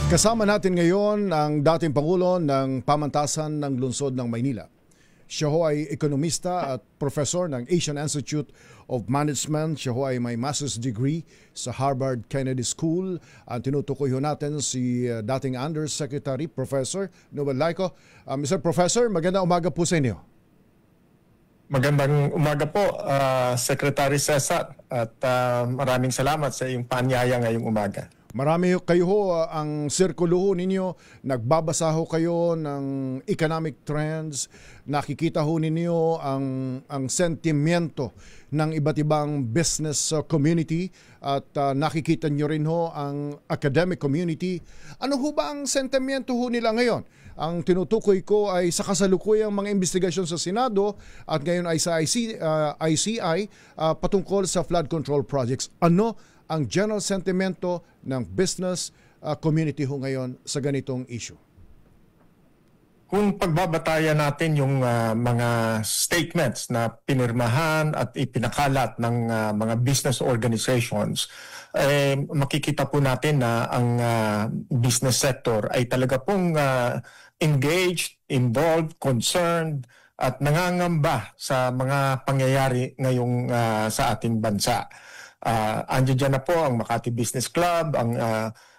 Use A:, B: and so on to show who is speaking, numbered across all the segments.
A: Kasama natin ngayon ang dating Pangulo ng Pamantasan ng Lungsod ng Maynila. Siya ho ay ekonomista at professor ng Asian Institute of Management. Siya ho ay may master's degree sa Harvard Kennedy School. Ang tinutukoy ho natin si dating Undersecretary Professor Noel Laico. Mr. Professor, magandang umaga po sa inyo.
B: Magandang umaga po, Secretary Cesar, at maraming salamat sa iyong paanyaya ngayong umaga.
A: Marami kayo ho, ang sirkulo ho ninyo, nagbabasa ho kayo ng economic trends, nakikita ho ninyo ang sentimiento ng iba't ibang business community at nakikita nyo rin ho ang academic community. Ano ho ba ang sentimiento ho nila ngayon? Ang tinutukoy ko ay sa kasalukuyang mga investigasyon sa Senado at ngayon ay sa ICI patungkol sa flood control projects. Ano ang general sentimento ng business community ho ngayon sa ganitong issue?
B: Kung pagbabatayan natin yung mga statements na pinirmahan at ipinakalat ng mga business organizations, makikita po natin na ang business sector ay talaga pong engaged, involved, concerned, at nangangamba sa mga pangyayari ngayong sa ating bansa. Andiyan dyan na po ang Makati Business Club, ang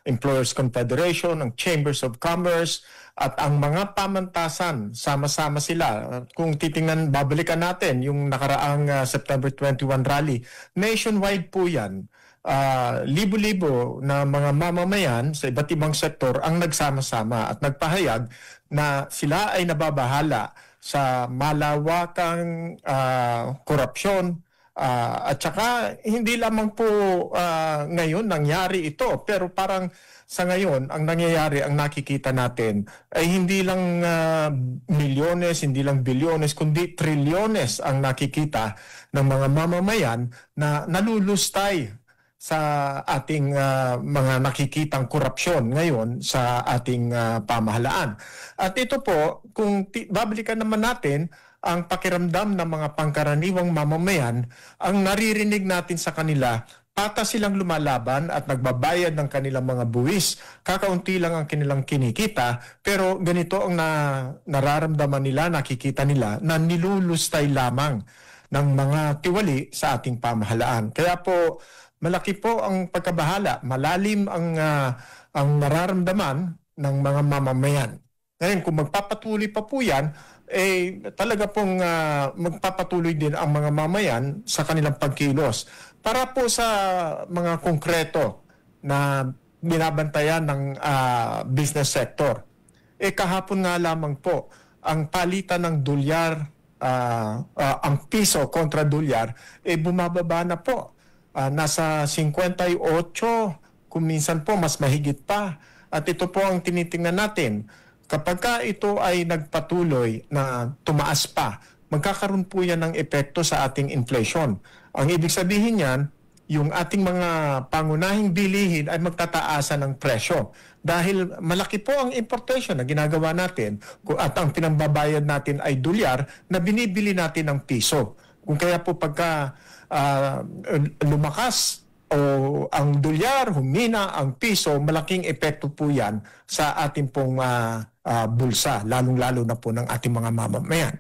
B: Employers Confederation, ang Chambers of Commerce, at ang mga pamantasan, sama-sama sila. Kung titingnan, babalikan natin yung nakaraang September 21 rally. Nationwide po yan. Libo-libo na mga mamamayan sa iba't ibang sektor ang nagsama-sama at nagpahayag na sila ay nababahala sa malawakang korupsyon. At saka hindi lamang po ngayon nangyari ito, pero parang sa ngayon ang nangyayari, ang nakikita natin ay hindi lang milyones, hindi lang bilyones, kundi trilyones ang nakikita ng mga mamamayan na nalulustay sa ating mga nakikitang korupsyon ngayon sa ating pamahalaan. At ito po, kung babalikan naman natin ang pakiramdam ng mga pangkaraniwang mamamayan, ang naririnig natin sa kanila, patas silang lumalaban at nagbabayad ng kanilang mga buwis. Kakaunti lang ang kanilang kinikita, pero ganito ang nararamdaman nila, nakikita nila, na nilulustay lamang ng mga tiwali sa ating pamahalaan. Kaya po, malaki po ang pagkabahala, malalim ang nararamdaman ng mga mamamayan. Ngayon, kung magpapatuloy pa po yan, talaga pong magpapatuloy din ang mga mamayan sa kanilang pagkilos. Para po sa mga konkreto na binabantayan ng business sector. Kahapon nga lamang po, ang palitan ng dolyar, ang piso kontra dolyar, bumababa na po. Nasa 58, kung minsan po mas mahigit pa. At ito po ang tinitingnan natin. Kapag ito ay nagpatuloy na tumaas pa, magkakaroon po yan ng epekto sa ating inflation. Ang ibig sabihin yan, yung ating mga pangunahing bilihin ay magtataasan ng presyo. Dahil malaki po ang importation na ginagawa natin at ang pinambabayad natin ay dolyar na binibili natin ng piso. Kung kaya po pagka lumakas o ang dolyar, humina ang piso, malaking epekto po yan sa ating pong bulsa, lalong-lalo na po ng ating mga mamamayan.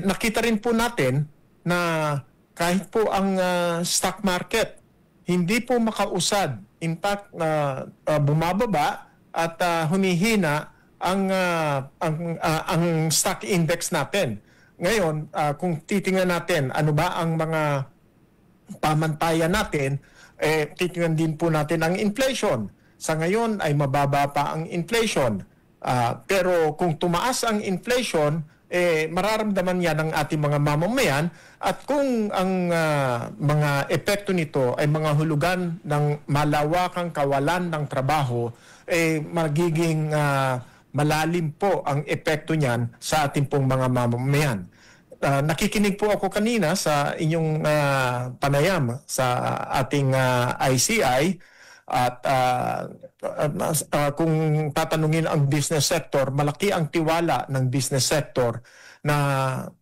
B: Nakita rin po natin na kahit po ang stock market hindi po makausad. In fact, bumababa at humihina ang stock index natin. Ngayon, kung titingnan natin ano ba ang mga pamantayan natin, titingnan din po natin ang inflation. Sa ngayon ay mababa pa ang inflation. Pero kung tumaas ang inflation, mararamdaman yan ng ating mga mamamayan, at kung ang mga epekto nito ay mga hulugan ng malawakang kawalan ng trabaho, magiging malalim po ang epekto niyan sa ating pong mga mamamayan. Nakikinig po ako kanina sa inyong panayam sa ating ICI, at kung tatanungin ang business sector, malaki ang tiwala ng business sector na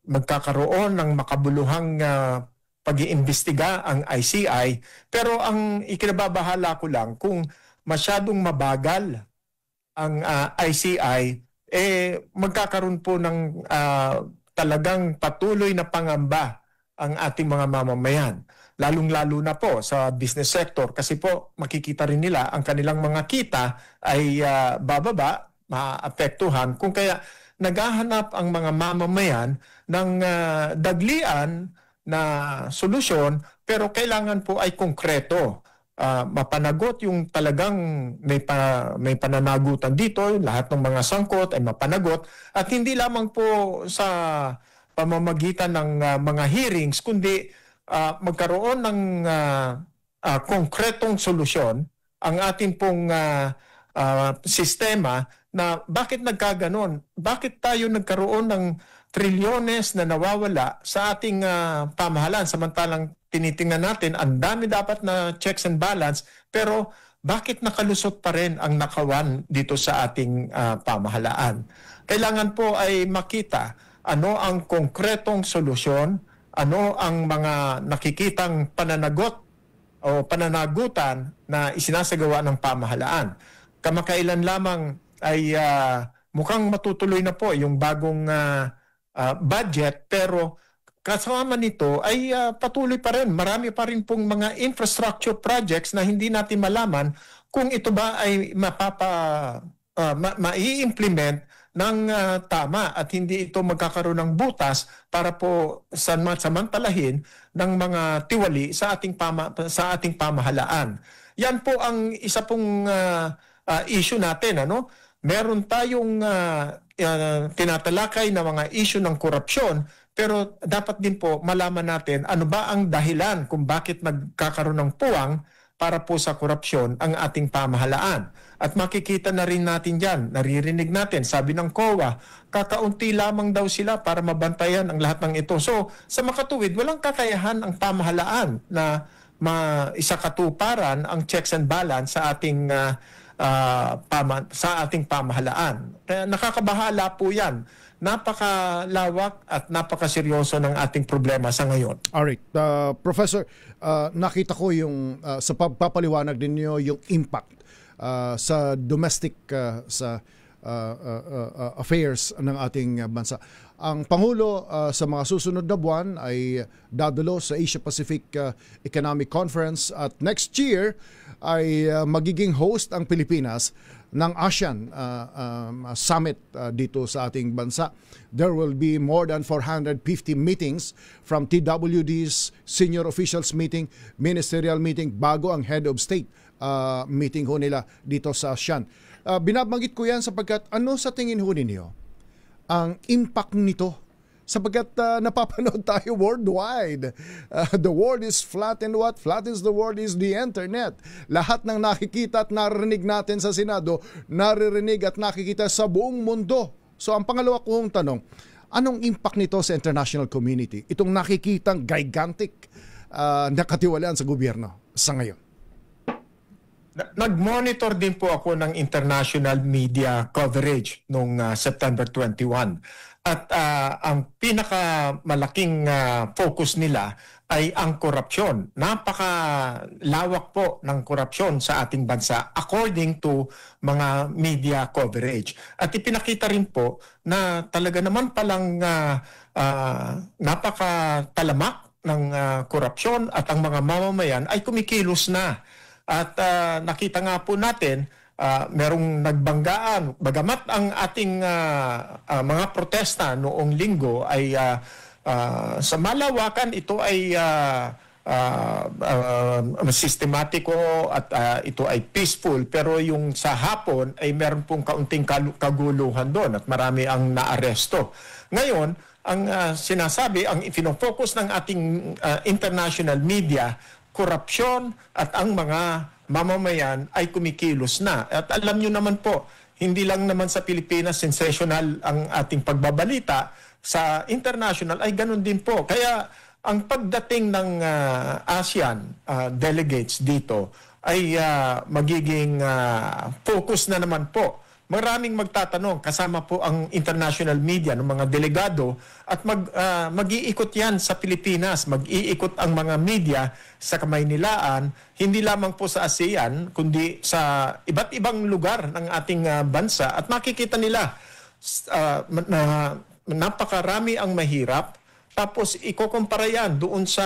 B: magkakaroon ng makabuluhang pag-iimbestiga ang ICI. Pero ang ikinababahala ko lang, kung masyadong mabagal ang ICI, magkakaroon po ng talagang patuloy na pangamba ang ating mga mamamayan. Lalong-lalo na po sa business sector kasi po makikita rin nila ang kanilang mga kita ay bababa, maapektuhan. Kung kaya naghahanap ang mga mamamayan ng daglian na solusyon, pero kailangan po ay konkreto. Mapanagot yung talagang may pananagutan dito, lahat ng mga sangkot ay mapanagot, at hindi lamang po sa pamamagitan ng mga hearings, kundi magkaroon ng konkretong solusyon ang ating pong sistema na bakit nagkaganon, bakit tayo nagkaroon ng trilyones na nawawala sa ating pamahalaan samantalang tinitingnan natin ang dami dapat na checks and balance, pero bakit nakalusot pa rin ang nakawan dito sa ating pamahalaan? Kailangan po ay makita ano ang konkretong solusyon, ano ang mga nakikitang pananagot o pananagutan na isinasagawa ng pamahalaan. Kamakailan lamang ay mukhang matutuloy na po yung bagong budget, pero kasama nito ay patuloy pa rin. Marami pa rin pong mga infrastructure projects na hindi natin malaman kung ito ba ay mai-implement ng tama at hindi ito magkakaroon ng butas para po samantalahin ng mga tiwali sa ating pamahalaan. Yan po ang isa pong issue natin, ano? Meron tayong tinatalakay na mga issue ng korupsyon, pero dapat din po malaman natin ano ba ang dahilan kung bakit nagkakaroon ng puwang para po sa korupsyon ang ating pamahalaan. At makikita na rin natin dyan, naririnig natin, sabi ng COA, kakaunti lamang daw sila para mabantayan ang lahat ng ito. So, sa makatuwid, walang kakayahan ang pamahalaan na isakatuparan ang checks and balance sa ating pamahalaan. Kaya nakakabahala po yan. Napakalawak at napakaseryoso ng ating problema sa ngayon.
A: Alright. Professor, nakita ko yung sa pagpapaliwanag ninyo yung impact sa domestic affairs ng ating bansa. Ang Pangulo sa mga susunod na buwan ay dadalo sa Asia Pacific Economic Conference at next year ay magiging host ang Pilipinas ng ASEAN Summit dito sa ating bansa. There will be more than 450 meetings from TWD's senior officials meeting, ministerial meeting, bago ang head of state meeting ho nila dito sa ASEAN. Binabanggit ko yan sapagkat ano sa tingin ho ninyo ang impact nito? Sapagkat napapanood tayo worldwide. The world is flat, and what flattens the world is the internet. Lahat ng nakikita at naririnig natin sa Senado, naririnig at nakikita sa buong mundo. So ang pangalawa kong tanong, anong impact nito sa international community? Itong nakikitang gigantic na katiwalaan sa gobyerno sa ngayon.
B: Nag-monitor din po ako ng international media coverage noong September 21. At ang pinakamalaking focus nila ay ang korupsyon. Napakalawak po ng korupsyon sa ating bansa according to mga media coverage. At ipinakita rin po na talaga naman palang napakatalamak ng korupsyon at ang mga mamamayan ay kumikilos na. At nakita nga po natin, merong nagbanggaan. Bagamat ang ating mga protesta noong linggo ay sa malawakan, ito ay sistematiko at ito ay peaceful. Pero yung sa hapon ay meron pong kaunting kaguluhan doon at marami ang naaresto. Ngayon, ang sinasabi, ang pinofocus ng ating international media, korupsyon at ang mga mamamayan ay kumikilos na. At alam nyo naman po, hindi lang naman sa Pilipinas sensational ang ating pagbabalita, sa international ay ganun din po. Kaya ang pagdating ng ASEAN delegates dito ay magiging focus na naman po maraming magtatanong, kasama po ang international media ng mga delegado, at mag-iikot yan sa Pilipinas, mag-iikot ang mga media sa Kamaynilaan, hindi lamang po sa ASEAN, kundi sa iba't ibang lugar ng ating bansa, at makikita nila na napakarami ang mahirap. Tapos ikukumpara yan doon sa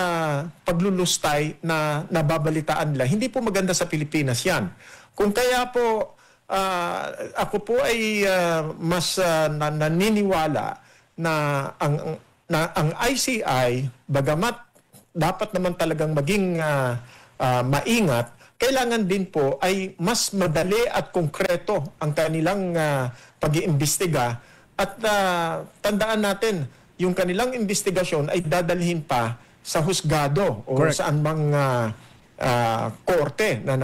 B: paglulustay na nababalitaan nila. Hindi po maganda sa Pilipinas yan. Kung kaya po ako po ay mas naniniwala na ang ICI, bagamat dapat naman talagang maging maingat, kailangan din po ay mas madali at konkreto ang kanilang pag-iimbestiga. At tandaan natin, yung kanilang investigasyon ay dadalhin pa sa husgado o saan mang korte na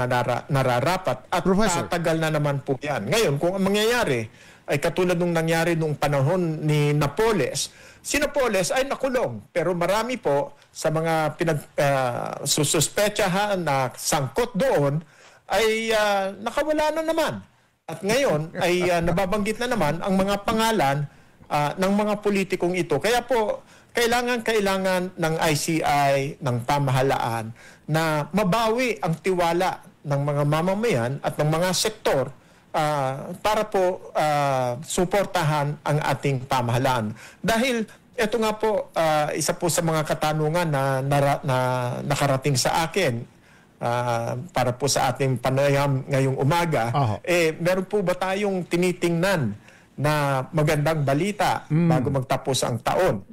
B: nararapat, at tatagal na naman po yan. Ngayon, kung ang mangyayari ay katulad nung nangyari nung panahon ni Napoles, si Napoles ay nakulong, pero marami po sa mga sususpetsahan na sangkot doon ay nakawala na naman. At ngayon ay nababanggit na naman ang mga pangalan ng mga politikong ito. Kaya po, kailangan ng ICI, ng pamahalaan, na mabawi ang tiwala ng mga mamamayan at ng mga sektor para po suportahan ang ating pamahalaan. Dahil ito nga po, isa po sa mga katanungan na nakarating sa akin para po sa ating panayam ngayong umaga, meron po ba tayong tinitingnan na magandang balita bago magtapos ang taon?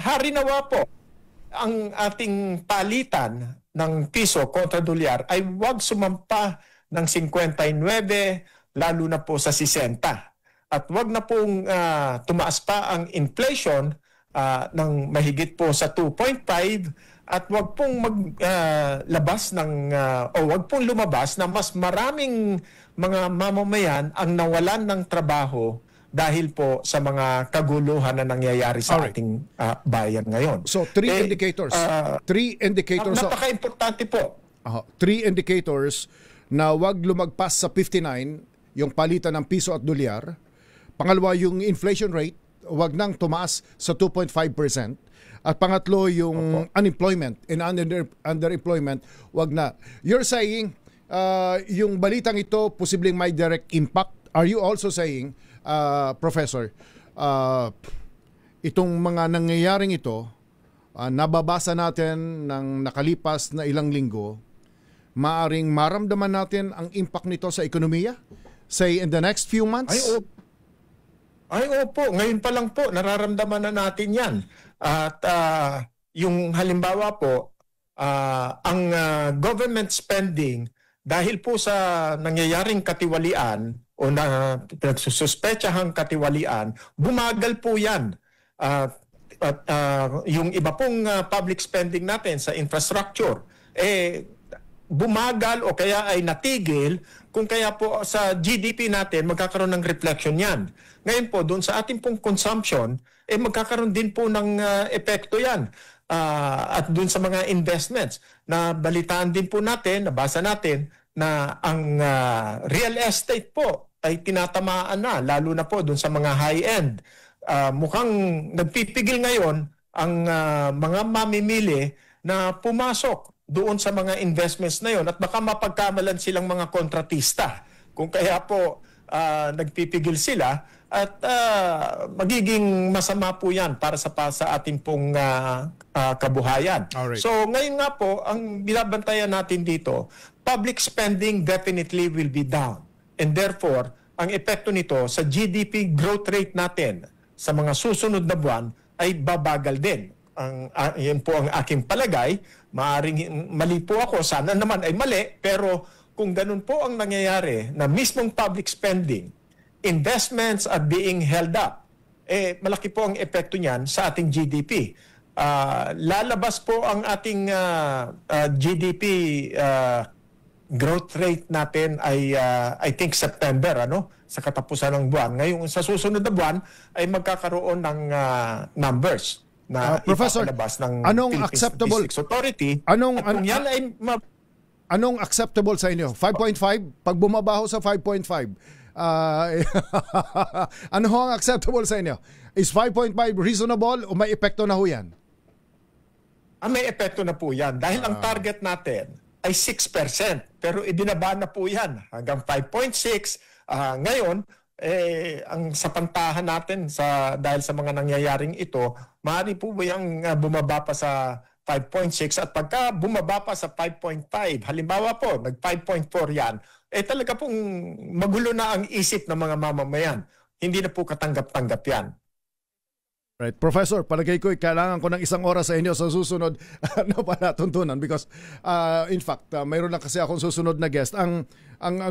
B: Hari nawa po, ang ating palitan ng piso kontra dolyar ay huwag sumampa ng 59, lalo na po sa 60. At huwag na pong tumaas pa ang inflation ng mahigit po sa 2.5, at huwag pong maglabas o huwag pong lumabas na mas maraming mga mamamayan ang nawalan ng trabaho dahil po sa mga kaguluhan na nangyayari sa ating bayan ngayon.
A: So, three indicators.
B: Napaka-importante po.
A: 3 indicators na wag lumagpas sa 59, yung palitan ng piso at dolyar. Pangalawa, yung inflation rate, wag nang tumaas sa 2.5%. At pangatlo, yung unemployment and underemployment, wag na. You're saying, yung balitang ito, posibleng may direct impact. Are you also saying, Professor, itong mga nangyayaring ito, nababasa natin ng nakalipas na ilang linggo, maaring maramdaman natin ang impact nito sa ekonomiya? Say, in the next few months?
B: Ay, opo. Ngayon pa lang po, nararamdaman na natin yan. At yung halimbawa po, ang government spending, dahil po sa nangyayaring katiwalian, o na pinagsususpetsahang katiwalian, bumagal po yan. Yung iba pong public spending natin sa infrastructure, bumagal o kaya ay natigil, kung kaya po sa GDP natin magkakaroon ng reflection yan. Ngayon po, doon sa ating pong consumption, magkakaroon din po ng epekto yan. At doon sa mga investments, na balitaan din po natin, nabasa natin, na ang real estate po ay tinatamaan na, lalo na po doon sa mga high-end. Mukhang nagpipigil ngayon ang mga mamimili na pumasok doon sa mga investments na yon, at baka mapagkamalan silang mga kontratista. Kung kaya po nagpipigil sila, at magiging masama po yan para sa ating pong kabuhayan.
A: Alright.
B: So ngayon nga po, ang binabantayan natin dito, public spending definitely will be down. And therefore, ang epekto nito sa GDP growth rate natin sa mga susunod na buwan ay babagal din. Yan po ang aking palagay. Maaring mali po ako, sana naman ay mali, pero kung ganun po ang nangyayari na mismong public spending, investments are being held up, malaki po ang epekto niyan sa ating GDP. Lalabas po ang ating GDP growth rate natin ay I think September, sa katapusan ng buwan. Ngayon sa susunod na buwan ay magkakaroon ng numbers na
A: Professor,
B: ipapalabas ng
A: anong
B: Philippine
A: acceptable
B: Statistics Authority.
A: Anong acceptable sa inyo? 5.5? Pag bumabaho sa 5.5, Ano ho ang acceptable sa inyo? Is 5.5 reasonable o may epekto na ho yan?
B: May epekto na po yan. Dahil ang target natin ay 6%. Pero ibinaba na po yan hanggang 5.6. Ngayon, ang sapantahan natin dahil sa mga nangyayaring ito, maaari po ba yung bumaba pa sa 5.6 at pagka bumaba pa sa 5.5, halimbawa po, nag 5.4 yan, talaga pong magulo na ang isip ng mga mamamayan. Hindi na po katanggap-tanggap yan.
A: Right. Professor, palagay ko kailangan ko ng 1 oras sa inyo sa susunod na palatuntunan because in fact, mayroon lang kasi akong susunod na guest. Ang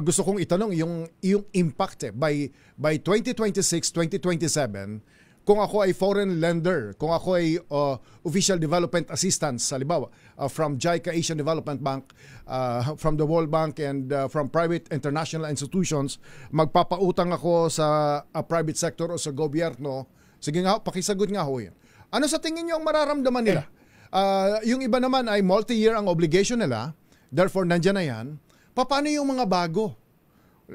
A: gusto kong itanong yung impact by 2026, 2027, kung ako ay foreign lender, kung ako ay official development assistance, halimbawa, from JICA Asian Development Bank, from the World Bank and from private international institutions, magpapautang ako sa private sector o sa gobyerno. Sige nga, pakisagot nga ho yan. Ano sa tingin nyo ang mararamdaman nila? Yung iba naman ay multi-year ang obligation nila, therefore nandyan na yan. Paano yung mga bago?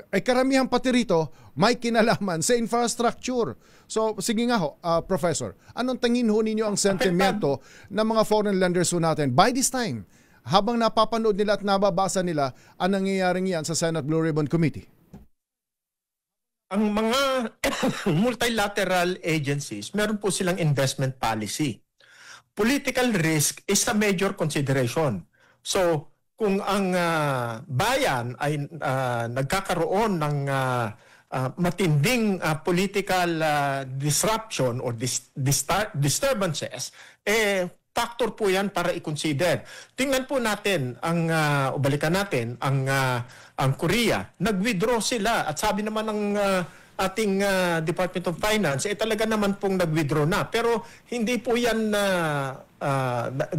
A: Ay karamihan pati rito, may kinalaman sa infrastructure. So, sige nga ho, Professor, anong tingin ho ninyo ang sentimento ng mga foreign lenders ho natin by this time, habang napapanood nila at nababasa nila ang nangyayaring yan sa Senate Blue Ribbon Committee?
B: Ang mga multilateral agencies, meron po silang investment policy. Political risk is a major consideration. So, kung ang bayan ay nagkakaroon ng matinding political disruption or disturbances, factor po yan para i-consider. Tingnan po natin, balikan natin, ang Korea. Nag-withdraw sila at sabi naman ng ating Department of Finance, talaga naman pong nag-withdraw na. Pero hindi po yan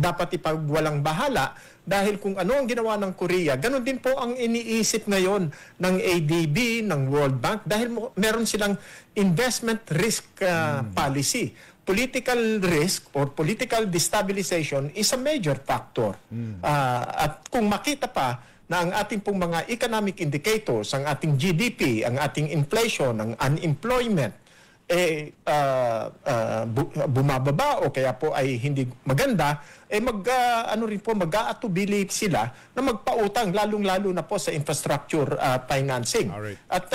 B: dapat ipagwalang bahala dahil kung ano ang ginawa ng Korea, ganun din po ang iniisip ngayon ng ADB, ng World Bank dahil meron silang investment risk policy. Political risk or political destabilization is a major factor. At kung makita pa na ang ating pong mga economic indicators, ang ating GDP, ang ating inflation, ang unemployment, bumababa o kaya po ay hindi maganda, mag-aatubili sila na magpautang, lalong-lalo na po sa infrastructure financing.
A: Alright.
B: At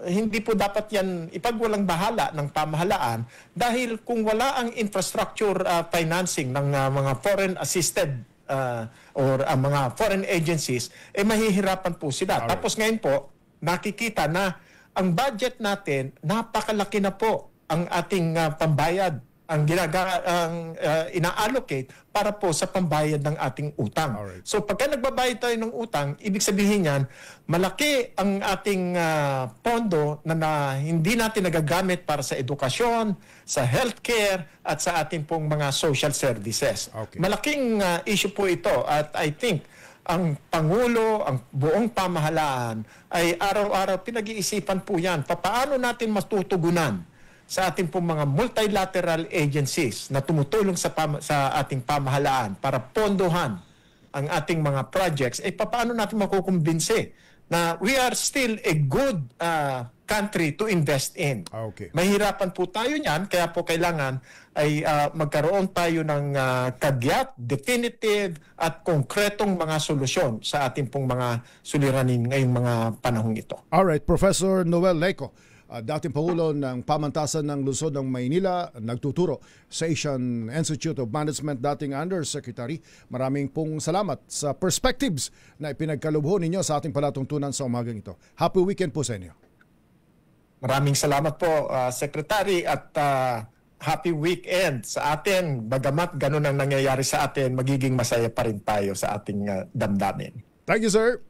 B: hindi po dapat yan ipagwalang bahala ng pamahalaan dahil kung wala ang infrastructure financing ng mga foreign assisted or mga foreign agencies, mahihirapan po sila.
A: Alright.
B: Tapos ngayon po, nakikita na ang budget natin, napakalaki na po ang ating pambayad, ang ina-allocate para po sa pambayad ng ating utang.
A: Alright.
B: So pagka nagbabayad tayo ng utang, ibig sabihin yan, malaki ang ating pondo na hindi natin nagagamit para sa edukasyon, sa healthcare, at sa ating pong mga social services.
A: Okay.
B: Malaking issue po ito at I think ang Pangulo, ang buong pamahalaan ay araw-araw pinag-iisipan po yan. Paano natin matutugunan sa ating pong mga multilateral agencies na tumutulong sa ating pamahalaan para pondohan ang ating mga projects, paano natin makukumbinse na we are still a good country to invest in.
A: Okay.
B: Mahirapan po tayo niyan, kaya po kailangan ay magkaroon tayo ng kagyat, definitive at konkretong mga solusyon sa ating pong mga suliranin ngayong mga panahong ito.
A: Alright, Professor Noel Leco, dating Pangulo ng Pamantasan ng Lungsod ng Maynila, nagtuturo sa Asian Institute of Management, dating Undersecretary. Maraming pong salamat sa perspectives na ipinagkalubho ninyo sa ating palatuntunan sa umagang ito. Happy weekend po sa inyo.
B: Maraming salamat po, Secretary, at happy weekend sa atin. Bagamat ganun ang nangyayari sa atin, magiging masaya pa rin tayo sa ating damdamin.
A: Thank you, sir.